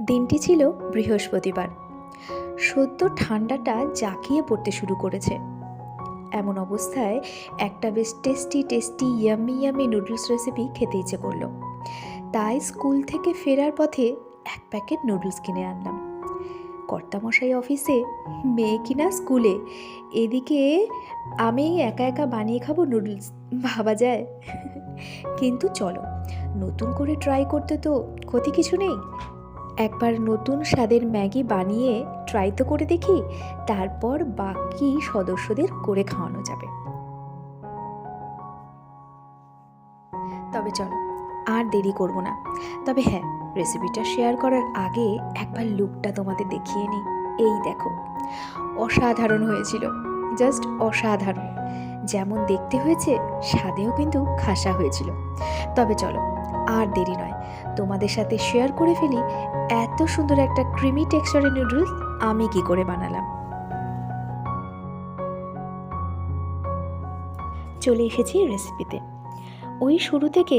দিনটি ছিল বৃহস্পতিবার। সদ্য ঠান্ডাটা জাঁকিয়ে পড়তে শুরু করেছে। এমন অবস্থায় একটা বেশ tasty yummy yummy noodles recipe খেতে ইচ্ছে করলো। তাই স্কুল থেকে ফেরার পথে এক প্যাকেট নুডলস কিনে আনলাম। কর্তামশাই অফিসে, মেয়ে কিনা স্কুলে, এদিকে আমি একা একা বানিয়ে খাবো নুডলস, ভাবা যায়? কিন্তু চলো, নতুন করে ট্রাই করতে তো ক্ষতি কিছু নেই। একবার নতুন স্বাদের ম্যাগি বানিয়ে ট্রাই তো করে দেখি, তারপর বাকি সদস্যদের করে খাওয়ানো যাবে। তবে চলো, আর দেরি করব না। তবে হ্যাঁ, রেসিপিটা শেয়ার করার আগে একবার লুকটা তোমাদের দেখিয়ে নিই। এই দেখো, অসাধারণ হয়েছিল, জাস্ট অসাধারণ। যেমন দেখতে হয়েছে, স্বাদেও কিন্তু খাসা হয়েছিল। তবে চলো, আর দেরি নয়, তোমাদের সাথে শেয়ার করে ফেলি এত সুন্দর একটা ক্রিমি টেক্সচারের নুডলস আমি কি করে বানালাম। চলে এসেছি রেসিপিতে। ওই শুরু থেকে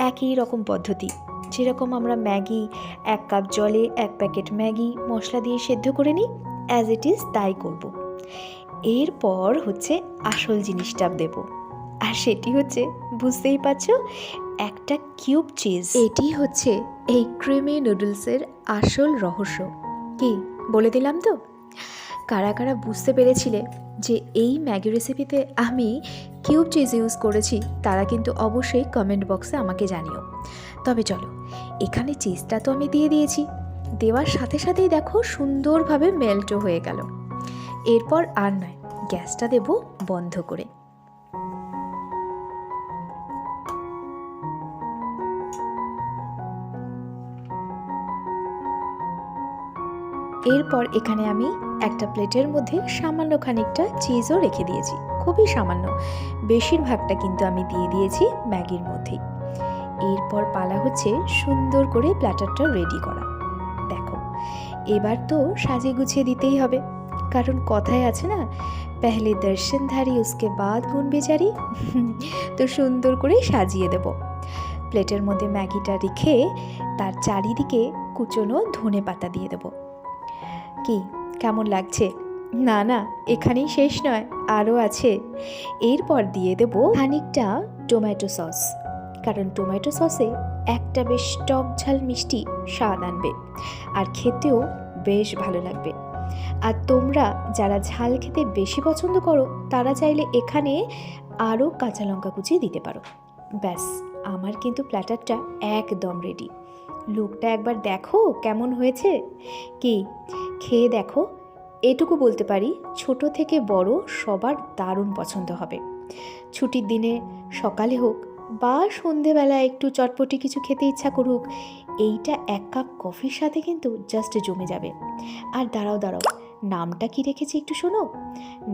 একই রকম পদ্ধতি, যেরকম আমরা ম্যাগি 1 কাপ জলে 1 প্যাকেট ম্যাগি মশলা দিয়ে সেদ্ধ করে নিই, অ্যাজ ইট ইজ তাই করব। এরপর হচ্ছে আসল জিনিসটা দেব, আর সেটি হচ্ছে, বুঝতেই পারছো, একটা কিউব চিজ। এটি হচ্ছে এই ক্রিমি নুডলসের আসল রহস্য। কি বলে দিলাম তো? কারা কারা বুঝতে পেরেছিলে যে এই ম্যাগি রেসিপিতে আমি কিউব চিজ ইউজ করেছি, তারা কিন্তু অবশ্যই কমেন্ট বক্সে আমাকে জানিও। তবে চলো, এখানে চিজটা তো আমি দিয়ে দিয়েছি, দেওয়ার সাথে সাথেই দেখো সুন্দরভাবে মেল্টও হয়ে গেল। এরপর আর নয়, গ্যাসটা দেব বন্ধ করে। এরপর এখানে আমি একটা প্লেটের মধ্যে সামান্য খানিকটা চিজও রেখে দিয়েছি, খুবই সামান্য, বেশিরভাগটা কিন্তু আমি দিয়ে দিয়েছি ম্যাগির মধ্যেই। এরপর পালা হচ্ছে সুন্দর করে প্ল্যাটারটা রেডি করা। দেখো, এবার তো সাজিয়ে গুছিয়ে দিতেই হবে, কারণ কথায় আছে না, পেহলে দর্শনধারী উসকে বাদ গুণ বেচারি। তো সুন্দর করে সাজিয়ে দেব। প্লেটের মধ্যে ম্যাগিটা রেখে তার চারিদিকে কুচনো ধনে পাতা দিয়ে দেবো। কি কেমন লাগছে? না না, এখানেই শেষ নয়, আরও আছে। এরপর দিয়ে দেব খানিকটা টমেটো সস, কারণ টমেটো সসে একটা বেশ টক ঝাল মিষ্টি স্বাদ আনবে, আর খেতেও বেশ ভালো লাগবে। আর তোমরা যারা ঝাল খেতে বেশি পছন্দ করো, তারা চাইলে এখানে আরও কাঁচা লঙ্কা কুচি দিতে পারো। ব্যাস, আমার কিন্তু প্ল্যাটারটা একদম রেডি। লুকটা একবার দেখো কেমন হয়েছে। কি খেয়ে দেখো, এটুকু বলতে পারি, ছোট থেকে বড় সবার দারুণ পছন্দ হবে। ছুটির দিনে সকালে হোক বা সন্ধেবেলা একটু চটপটি কিছু খেতে ইচ্ছা করুক, এইটা 1 কাপ কফির সাথে কিন্তু জাস্ট জমে যাবে। আর দাঁড়াও, নামটা কি রেখেছি একটু শোনো।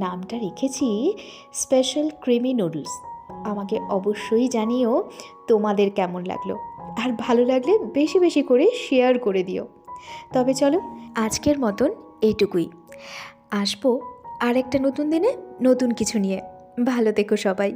নামটা রেখেছি স্পেশাল ক্রিমি নুডলস। আমাকে অবশ্যই জানিও তোমাদের কেমন লাগলো, আর ভালো লাগলে বেশি বেশি করে শেয়ার করে দিও। তবে চলো, আজকের মতন এইটুকুই। আসবো আর একটা নতুন দিনে নতুন কিছু নিয়ে। ভালো থেকো সবাই।